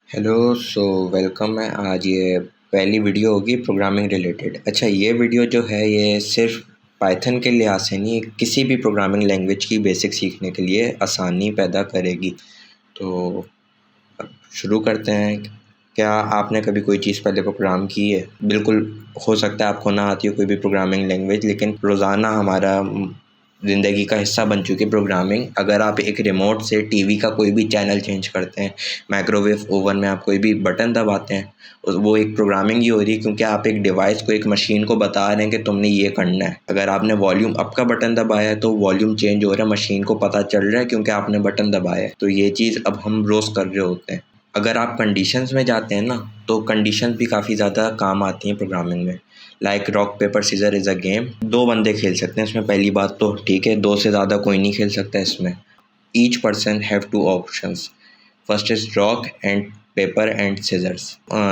Hello welcome है। आज ये पहली वीडियो होगी प्रोग्रामिंग रिलेटेड। अच्छा, ये वीडियो जो है ये सिर्फ पाइथन के लिहाज से नहीं, किसी भी प्रोग्रामिंग लैंग्वेज की बेसिक सीखने के लिए आसानी पैदा करेगी। तो अब शुरू करते हैं। क्या आपने कभी कोई चीज़ पहले प्रोग्राम की है? बिल्कुल, हो सकता है आपको ना आती हो कोई भी प्रोग्रामिंग लैंग्वेज, लेकिन रोज़ाना हमारा ज़िंदगी का हिस्सा बन चुकी है प्रोग्रामिंग। अगर आप एक रिमोट से टीवी का कोई भी चैनल चेंज करते हैं, माइक्रोवेव ओवन में आप कोई भी बटन दबाते हैं, वो एक प्रोग्रामिंग ही हो रही है, क्योंकि आप एक डिवाइस को, एक मशीन को बता रहे हैं कि तुमने ये करना है। अगर आपने वॉल्यूम अप का बटन दबाया है तो वॉल्यूम चेंज हो रहा है, मशीन को पता चल रहा है क्योंकि आपने बटन दबाया है। तो ये चीज़ अब हम रोज़ कर रहे होते हैं। अगर आप कंडीशंस में जाते हैं ना, तो कंडीशंस भी काफ़ी ज़्यादा काम आती हैं प्रोग्रामिंग में। Like rock paper scissor is a game. दो बंदे खेल सकते हैं इसमें, पहली बात तो ठीक है, दो से ज़्यादा कोई नहीं खेल सकता इसमें। Each person have two options. First is rock and paper and scissors.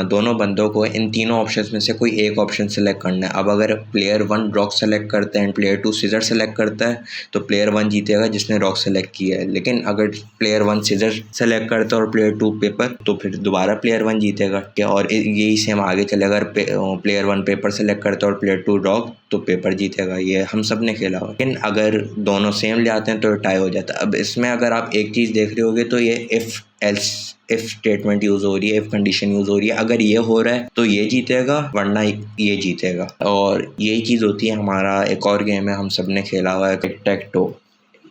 दोनों बंदों को इन तीनों ऑप्शंस में से कोई एक ऑप्शन सेलेक्ट करना है। अब अगर प्लेयर 1 रॉक सेलेक्ट करता है एंड प्लेयर 2 सीजर सेलेक्ट करता है, तो प्लेयर 1 जीतेगा जिसने रॉक सेलेक्ट किया है। लेकिन अगर प्लेयर 1 सीजर सेलेक्ट करता है और प्लेयर 2 पेपर, तो फिर दोबारा प्लेयर 1 जीतेगा क्या। और यही सेम आगे चलेगा। अगर प्लेयर 1 पेपर सेलेक्ट करता है और प्लेयर 2 रॉक, तो पेपर जीतेगा। ये हम सब ने खेला हुआ। लेकिन अगर दोनों सेम ले आते हैं तो टाई हो जाता है। अब इसमें अगर आप एक चीज़ देख रहे होगे तो ये इफ़ स्टेटमेंट यूज़ हो रही है, इफ़ कंडीशन यूज़ हो रही है। अगर ये हो रहा है तो ये जीतेगा, वरना ये जीतेगा। और यही चीज़ होती है। हमारा एक और गेम है, हम सब ने खेला हुआ है, टिक टैक टो।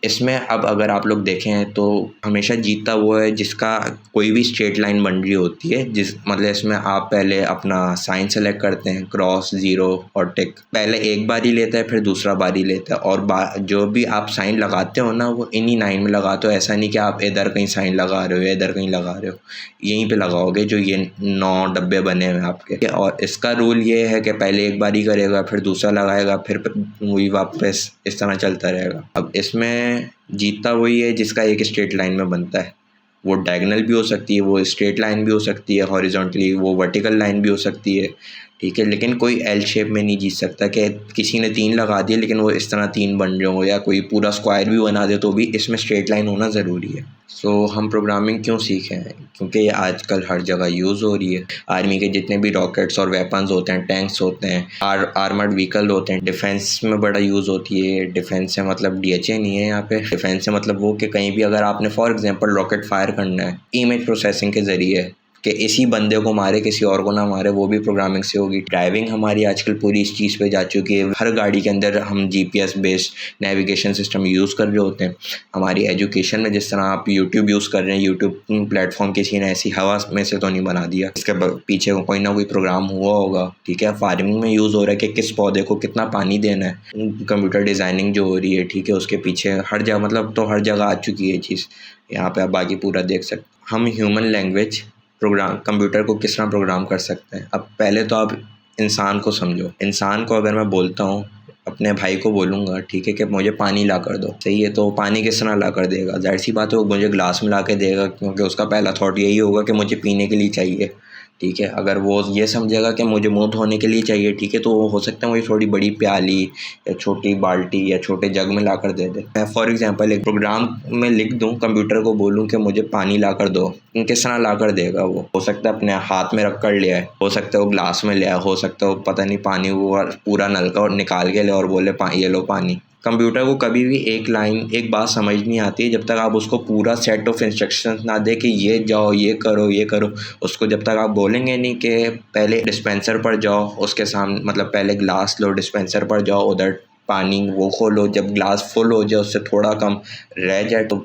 इसमें अब अगर आप लोग देखें तो हमेशा जीतता वो है जिसका कोई भी स्ट्रेट लाइन बन रही होती है। मतलब इसमें आप पहले अपना साइन सेलेक्ट करते हैं, क्रॉस, ज़ीरो और टिक। पहले एक बार ही लेता है, फिर दूसरा बार ही लेता है। और जो भी आप साइन लगाते हो ना, वो इन्हीं लाइन में लगाते हो। ऐसा नहीं कि आप इधर कहीं साइन लगा रहे हो या इधर कहीं लगा रहे हो, यहीं पे लगाओगे जो ये 9 डब्बे बने हुए हैं आपके। और इसका रूल ये है कि पहले एक बार ही करेगा, फिर दूसरा लगाएगा, फिर वही वापस, इस तरह चलता रहेगा। अब इसमें जीतता वही है जिसका एक स्ट्रेट लाइन में बनता है। वो डायगोनल भी हो सकती है, वो स्ट्रेट लाइन भी हो सकती है, हॉरिजॉन्टली वो वर्टिकल लाइन भी हो सकती है, ठीक है। लेकिन कोई एल शेप में नहीं जीत सकता कि किसी ने 3 लगा दिए लेकिन वो इस तरह 3 बन रहे हो, या कोई पूरा स्क्वायर भी बना दे तो भी इसमें स्ट्रेट लाइन होना ज़रूरी है। हम प्रोग्रामिंग क्यों सीखे हैं? क्योंकि ये आजकल हर जगह यूज़ हो रही है। आर्मी के जितने भी रॉकेट्स और वेपन्स होते हैं, टैंक्स होते हैं, आर्मर्ड व्हीकल होते हैं, डिफेंस में बड़ा यूज़ होती है। डिफेंस से मतलब डीएचए नहीं है यहाँ पे। डिफेंस से मतलब वो कि कहीं भी अगर आपने फॉर एग्जांपल रॉकेट फायर करना है, इमेज प्रोसेसिंग के ज़रिए कि इसी बंदे को मारे, किसी और को ना मारे, वो भी प्रोग्रामिंग से होगी। ड्राइविंग हमारी आजकल पूरी इस चीज़ पे जा चुकी है। हर गाड़ी के अंदर हम GPS based navigation system use कर रहे होते हैं। हमारी एजुकेशन में जिस तरह आप यूट्यूब यूज़ कर रहे हैं, यूट्यूब प्लेटफॉर्म किसी ने ऐसी हवा में से तो नहीं बना दिया, इसके पीछे कोई ना कोई प्रोग्राम हुआ होगा, ठीक है। फार्मिंग में यूज़ हो रहा है कि किस पौधे को कितना पानी देना है। कंप्यूटर डिज़ाइनिंग जो हो रही है, ठीक है, उसके पीछे हर जगह, मतलब तो हर जगह आ चुकी है ये चीज़। यहाँ पे आप बाकी पूरा देख सकते। हम ह्यूमन लैंग्वेज प्रोग्राम कंप्यूटर को किस तरह प्रोग्राम कर सकते हैं। अब पहले तो आप इंसान को समझो। इंसान को अगर मैं बोलता हूँ, अपने भाई को बोलूँगा, ठीक है, कि मुझे पानी ला कर दो, सही है, तो पानी किस तरह ला कर देगा? ज़ाहिर सी बात है वो मुझे ग्लास में ला के देगा, क्योंकि उसका पहला थॉट यही होगा कि मुझे पीने के लिए चाहिए, ठीक है। अगर वो ये समझेगा कि मुझे मुँह धोने के लिए चाहिए, ठीक है, तो वो हो सकता है मुझे थोड़ी बड़ी प्याली या छोटी बाल्टी या छोटे जग में ला कर दे दे। मैं फॉर एग्जांपल एक प्रोग्राम में लिख दूं, कंप्यूटर को बोलूं कि मुझे पानी ला कर दो, किस तरह ला कर देगा? वो हो सकता है अपने हाथ में रख कर ले आए, हो सकता है वो ग्लास में ले आए, हो सकता है वो पता नहीं पानी वो पूरा नलका और निकाल के ले और बोले ये लो पानी। कंप्यूटर को कभी भी एक बात समझ नहीं आती है जब तक आप उसको पूरा सेट ऑफ इंस्ट्रक्शंस ना दे कि ये जाओ, ये करो, ये करो। उसको जब तक आप बोलेंगे नहीं कि पहले डिस्पेंसर पर जाओ, उसके सामने मतलब पहले ग्लास लो, डिस्पेंसर पर जाओ, उधर पानी वो खोलो, जब ग्लास फुल हो जाए, उससे थोड़ा कम रह जाए तो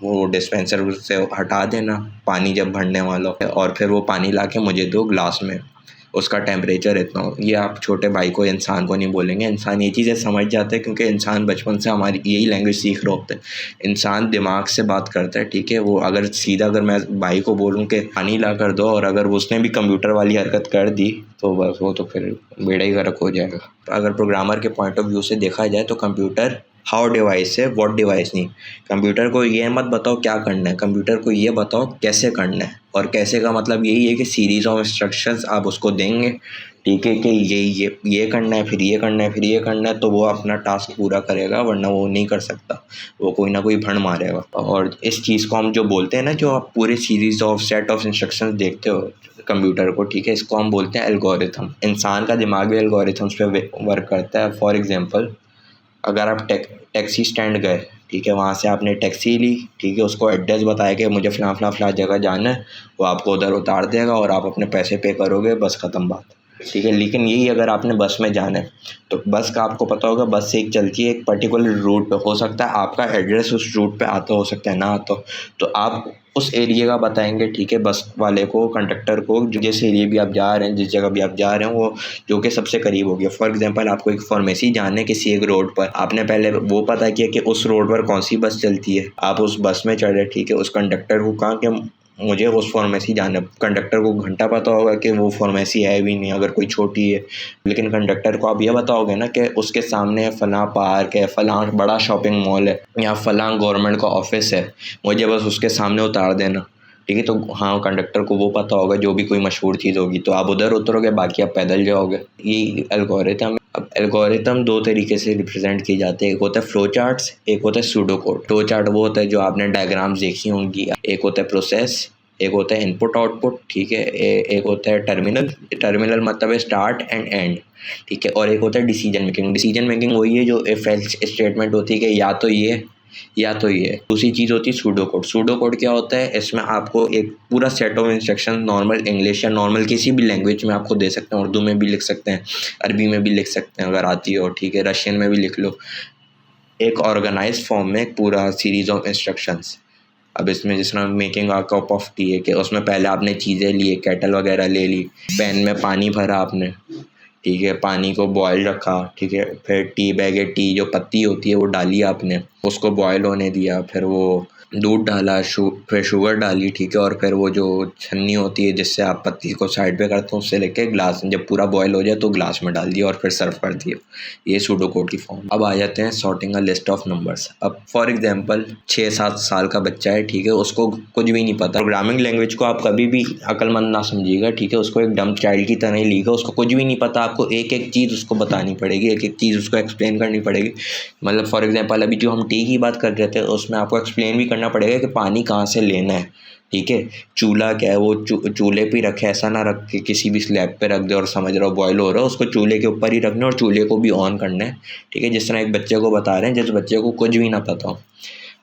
वो डिस्पेंसर से हटा देना पानी जब भरने वाला हो, और फिर वो पानी ला के मुझे दो ग्लास में, उसका टेम्परेचर इतना हो। ये आप छोटे भाई को, इंसान को नहीं बोलेंगे। इंसान ये चीज़ें समझ जाते हैं क्योंकि इंसान बचपन से हमारी यही लैंग्वेज सीख रहे होते हैं। इंसान दिमाग से बात करता है, ठीक है। वो अगर सीधा अगर मैं भाई को बोलूँ कि पानी ला कर दो, और अगर उसने भी कंप्यूटर वाली हरकत कर दी, तो बस वो तो फिर बेड़ा ही गर्क हो जाएगा। अगर प्रोग्रामर के पॉइंट ऑफ व्यू से देखा जाए तो कंप्यूटर हाउ डिवाइस है, व्हाट डिवाइस नहीं। कंप्यूटर को ये मत बताओ क्या करना है, कंप्यूटर को ये बताओ कैसे करना है। और कैसे का मतलब यही है कि सीरीज़ ऑफ इंस्ट्रक्शंस आप उसको देंगे, ठीक है, कि ये करना है, फिर ये करना है, फिर ये करना है, तो वो अपना टास्क पूरा करेगा, वरना वो नहीं कर सकता, वो कोई ना कोई भंड मारेगा। और इस चीज़ को हम जो बोलते हैं ना, जो आप पूरे series of set of instructions देखते हो कंप्यूटर को, ठीक है, इसको हम बोलते हैं एल्गोरिथम। इंसान का दिमाग भी एल्गोरिथम्स पे वर्क करता है। फॉर एग्जांपल, अगर आप टैक्सी स्टैंड गए, ठीक है, वहाँ से आपने टैक्सी ली, ठीक है, उसको एड्रेस बताया कि मुझे फ़लाँ जगह जाना है, वो आपको उधर उतार देगा और आप अपने पैसे पे करोगे, बस ख़त्म बात, ठीक है। लेकिन यही अगर आपने बस में जाना है, तो बस का आपको पता होगा, बस एक चलती है एक पर्टिकुलर रूट पे, हो सकता है आपका एड्रेस उस रूट पे आता हो सकता है ना आता हो, तो आप उस एरिया का बताएंगे, ठीक है, बस वाले को, कंडक्टर को, जिस एरिया भी आप जा रहे हैं, जिस जगह भी आप जा रहे हैं, वो जो कि सबसे करीब हो गया। फॉर एग्जांपल, आपको एक फार्मेसी जाना है किसी एक रोड पर, आपने पहले वो पता किया कि उस रोड पर कौन सी बस चलती है, आप उस बस में चढ़े, ठीक है, उस कंडक्टर को कहा कि मुझे उस फार्मेसी जाना है। कंडक्टर को घंटा पता होगा कि वो फार्मेसी है भी नहीं, अगर कोई छोटी है, लेकिन कंडक्टर को आप ये बताओगे ना कि उसके सामने फ़लाँ पार्क है, फ़लाँ बड़ा शॉपिंग मॉल है, या फ़लाँ गवर्नमेंट का ऑफिस है, मुझे बस उसके सामने उतार देना, ठीक है। तो हाँ, कंडक्टर को वो पता होगा, जो भी कोई मशहूर चीज़ होगी, तो आप उधर उतरोगे, बाकी आप पैदल जाओगे। ये एल्गोरिथम। अब एल्गोरिथम दो तरीके से रिप्रेजेंट किए जाते हैं, एक होता है फ्लो चार्ट्स, एक होता है सूडो कोड। फ्लो चार्ट वो होता है जो आपने डायग्राम्स देखी होंगी, एक होता है प्रोसेस, एक होता है इनपुट आउटपुट, ठीक है, एक होता है टर्मिनल। टर्मिनल मतलब है स्टार्ट एंड एंड, ठीक है, और एक होता है डिसीजन मेकिंग। डिसीजन मेकिंग वही है जो इफ एल्स स्टेटमेंट होती है कि या तो ये या तो ये। दूसरी चीज़ होती है सूडो कोड। सूडो कोड क्या होता है, इसमें आपको एक पूरा set of instruction normal English या नॉर्मल किसी भी लैंग्वेज में आपको दे सकते हैं, उर्दू में भी लिख सकते हैं, अरबी में भी लिख सकते हैं अगर आती हो, ठीक है, रशियन में भी लिख लो, एक ऑर्गेनाइज फॉर्म में एक पूरा सीरीज ऑफ इंस्ट्रक्शंस। अब इसमें जिस तरह making a cup of T है कि उसमें पहले आपने चीज़ें ली, केटल वगैरह ले ली, पैन में पानी भरा आपने, ठीक है, पानी को बॉयल रखा, ठीक है, फिर टी बैग है, टी जो पत्ती होती है वो डाली आपने, उसको बॉयल होने दिया, फिर वो दूध डाला, फिर शुगर डाली, ठीक है, और फिर वो जो छन्नी होती है जिससे आप पत्ती को साइड पे करते हो, उससे लेके ग्लास, जब पूरा बॉयल हो जाए तो ग्लास में डाल दिया और फिर सर्व कर दिया। ये सूडो कोड की फॉर्म। अब आ जाते हैं sorting a list of numbers. अब फॉर एग्जांपल 6-7 साल का बच्चा है, ठीक है, उसको कुछ भी नहीं पता। प्रोग्रामिंग लैंग्वेज को आप कभी भी अक्लमंद ना समझिएगा, ठीक है, उसको एक डम चाइल्ड की तरह ही लीजिएगा। उसको कुछ भी नहीं पता, आपको एक एक चीज़ उसको बतानी पड़ेगी, एक एक चीज़ उसको एक्सप्लेन करनी पड़ेगी। मतलब फॉर एग्जांपल अभी जो हम टी की बात कर रहे थे, उसमें आपको एक्सप्लेन भी करना पड़ेगा कि पानी कहाँ से लेना है, ठीक है, चूल्हा क्या है, वो चूल्हे पे रखे, ऐसा ना रख के किसी भी स्लैब पे रख दे और समझ रहा हो बॉयल हो रहा है, उसको चूल्हे के ऊपर ही रखना है और चूल्हे को भी ऑन करना है, ठीक है, जिस तरह एक बच्चे को बता रहे हैं, जिस बच्चे को कुछ भी ना पता हो।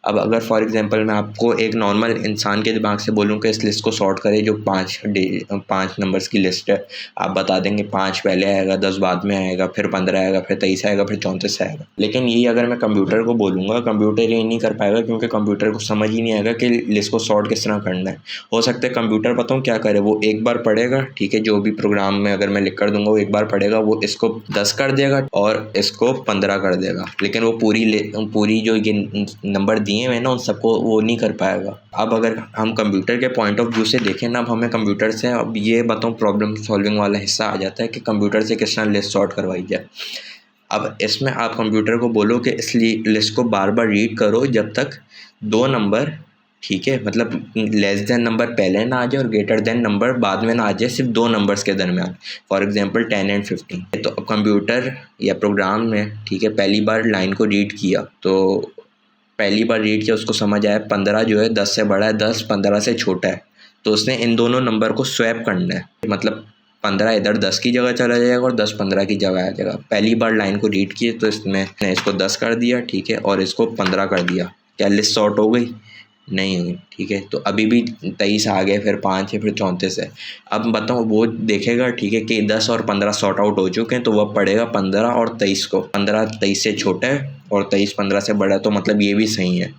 अब अगर फॉर एग्जांपल मैं आपको एक नॉर्मल इंसान के दिमाग से बोलूँ कि इस लिस्ट को सॉर्ट करें, जो 5 नंबर्स की लिस्ट है, आप बता देंगे 5 पहले आएगा, 10 बाद में आएगा, फिर 15 आएगा, फिर 23 आएगा, फिर 34 आएगा। लेकिन यही अगर मैं कंप्यूटर को बोलूँगा, कंप्यूटर ये नहीं कर पाएगा, क्योंकि कंप्यूटर को समझ ही नहीं आएगा कि लिस्ट को सॉर्ट किस तरह करना है। हो सकता है कंप्यूटर बताऊँ क्या करे, वो एक बार पढ़ेगा, ठीक है, जो भी प्रोग्राम में अगर मैं लिख कर दूंगा वो एक बार पढ़ेगा, वो इसको 10 कर देगा और इसको 15 कर देगा, लेकिन वो पूरी जो ये नंबर दिए हुए ना उन सबको वो नहीं कर पाएगा। अब अगर हम कंप्यूटर के पॉइंट ऑफ व्यू से देखें ना, अब हमें कंप्यूटर से अब ये बताऊँ प्रॉब्लम सॉल्विंग वाला हिस्सा आ जाता है कि कंप्यूटर से किस तरह लिस्ट सॉर्ट करवाई जाए। अब इसमें आप कंप्यूटर को बोलो कि इस लिस्ट को बार बार रीड करो जब तक 2 नंबर, ठीक है, मतलब लेस देन नंबर पहले ना आ जाए और ग्रेटर देन नंबर बाद में ना आ जाए, सिर्फ 2 नंबर्स के दरमियान। फॉर एग्जांपल 10 और 15। तो अब कंप्यूटर या प्रोग्राम में, ठीक है, पहली बार लाइन को रीड किया, तो पहली बार रीड किया, उसको समझ आया 15 जो है 10 से बड़ा है, 10 15 से छोटा है, तो उसने इन दोनों नंबर को स्वैप करना है, मतलब 15 इधर 10 की जगह चला जाएगा और 10 15 की जगह आ जाएगा। पहली बार लाइन को रीड किए तो इसमें इसको 10 कर दिया, ठीक है, और इसको 15 कर दिया। क्या लिस्ट सॉर्ट हो गई? नहीं हुई, ठीक है। तो अभी भी 23 आ गए, फिर 5 है, फिर 34 है। अब बताओ वो देखेगा, ठीक है, कि 10 और 15 सॉर्ट आउट हो चुके हैं, तो वह पढ़ेगा 15 और 23 को। 15 23 से छोटा है और 23 15 से बड़ा है, तो मतलब ये भी सही है।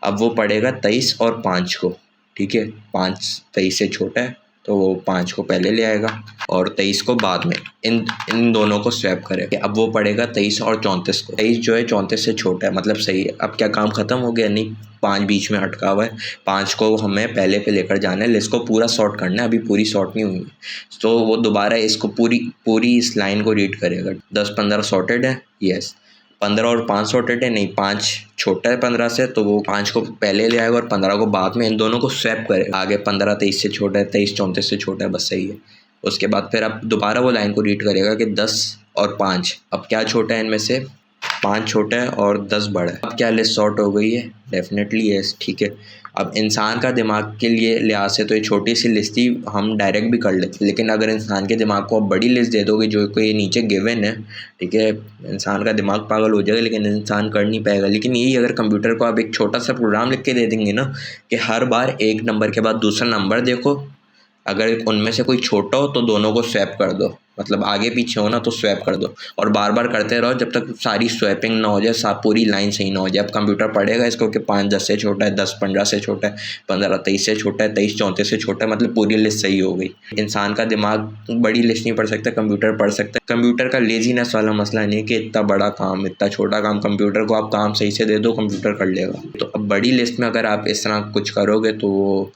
अब वो पढ़ेगा 23 और 5 को, ठीक है, 5 23 से छोटा है तो वो 5 को पहले ले आएगा और 23 को बाद में। इन दोनों को स्वैप करेगा। अब वो पढ़ेगा 23 और 34 को। 23 जो है 34 से छोटा है, मतलब सही है। अब क्या काम खत्म हो गया? नहीं, 5 बीच में अटका हुआ है। 5 को हमें पहले पे लेकर जाना है, लिस्ट को पूरा सॉर्ट करना है, अभी पूरी सॉर्ट नहीं हुई है, तो वो दोबारा इसको पूरी इस लाइन को रीड करेगा। 10 15 सॉर्टेड है, यस, 15 और 5 सॉर्टेड है, नहीं 5 छोटा है 15 से, तो वो 5 को पहले ले आएगा और 15 को बाद में, इन दोनों को स्वैप करेगा। आगे 15 23 से छोटा है, 23 34 से छोटा है, बस सही है। उसके बाद फिर अब दोबारा वो लाइन को रीड करेगा कि 10 और 5, अब क्या छोटा है इनमें से, 5 छोटा है और 10 बड़ा है। अब क्या लिस्ट सॉर्ट हो गई है? डेफिनेटली यस, ठीक है। अब इंसान का दिमाग के लिए लिहाज से तो ये छोटी सी लिस्ट ही हम डायरेक्ट भी कर लेते, लेकिन अगर इंसान के दिमाग को आप बड़ी लिस्ट दे दोगे जो कोई नीचे गिवन है, ठीक है, इंसान का दिमाग पागल हो जाएगा, लेकिन इंसान कर नहीं पाएगा। लेकिन यही अगर कंप्यूटर को आप एक छोटा सा प्रोग्राम लिख के दे देंगे ना, कि हर बार एक नंबर के बाद दूसरा नंबर देखो, अगर उनमें से कोई छोटा हो तो दोनों को स्वैप कर दो, मतलब आगे पीछे हो ना तो स्वैप कर दो, और बार बार करते रहो जब तक सारी स्वैपिंग ना हो जाए, पूरी लाइन सही ना हो जाए। अब कंप्यूटर पढ़ेगा इसको कि 5 10 से छोटा है, 10 15 से छोटा है, 15 23 से छोटा है, 23 34 से छोटा है, मतलब पूरी लिस्ट सही हो गई। इंसान का दिमाग बड़ी लिस्ट नहीं पढ़ सकता, कंप्यूटर पढ़ सकता है। कंप्यूटर का लेजीनेस वाला मसला नहीं है कि इतना बड़ा काम इतना छोटा काम, कंप्यूटर को आप काम सही से दे दो, कंप्यूटर कर लेगा। तो अब बड़ी लिस्ट में अगर आप इस तरह कुछ करोगे तो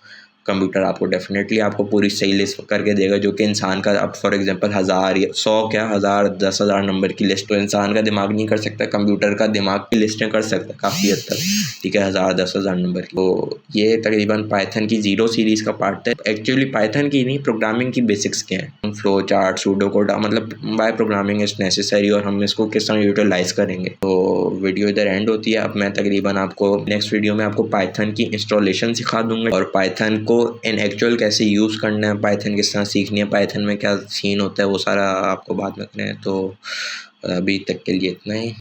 कंप्यूटर आपको डेफिनेटली आपको पूरी सही लिस्ट करके देगा, जो कि इंसान का, अब फॉर एग्जांपल 1000 या 100 क्या 1000 10,000 नंबर की लिस्ट तो इंसान का दिमाग नहीं कर सकता, कंप्यूटर का दिमाग की लिस्टें कर सकता है काफ़ी हद तक, ठीक है, 1000 10,000 नंबर की। तो ये तकरीबन पाइथन की 0 सीरीज़ का पार्ट है। एक्चुअली पाइथन की नहीं, प्रोग्रामिंग की बेसिक्स क्या हैं, फ्लो चार्ट, सूडो कोड, मतलब बाय प्रोग्रामिंग इज़ नेसेसरी, और हम इसको किस तरह यूटिलाइज करेंगे। तो वीडियो इधर एंड होती है। अब मैं तकरीबन आपको नेक्स्ट वीडियो में आपको पाइथन की इंस्टॉलेशन सिखा दूंगा, और पाइथन को इन एक्चुअल कैसे यूज़ करना है, पाइथन किस तरह सीखनी है, पाइथन में क्या सीन होता है, वो सारा आपको बाद में करें। तो अभी तक के लिए इतना ही।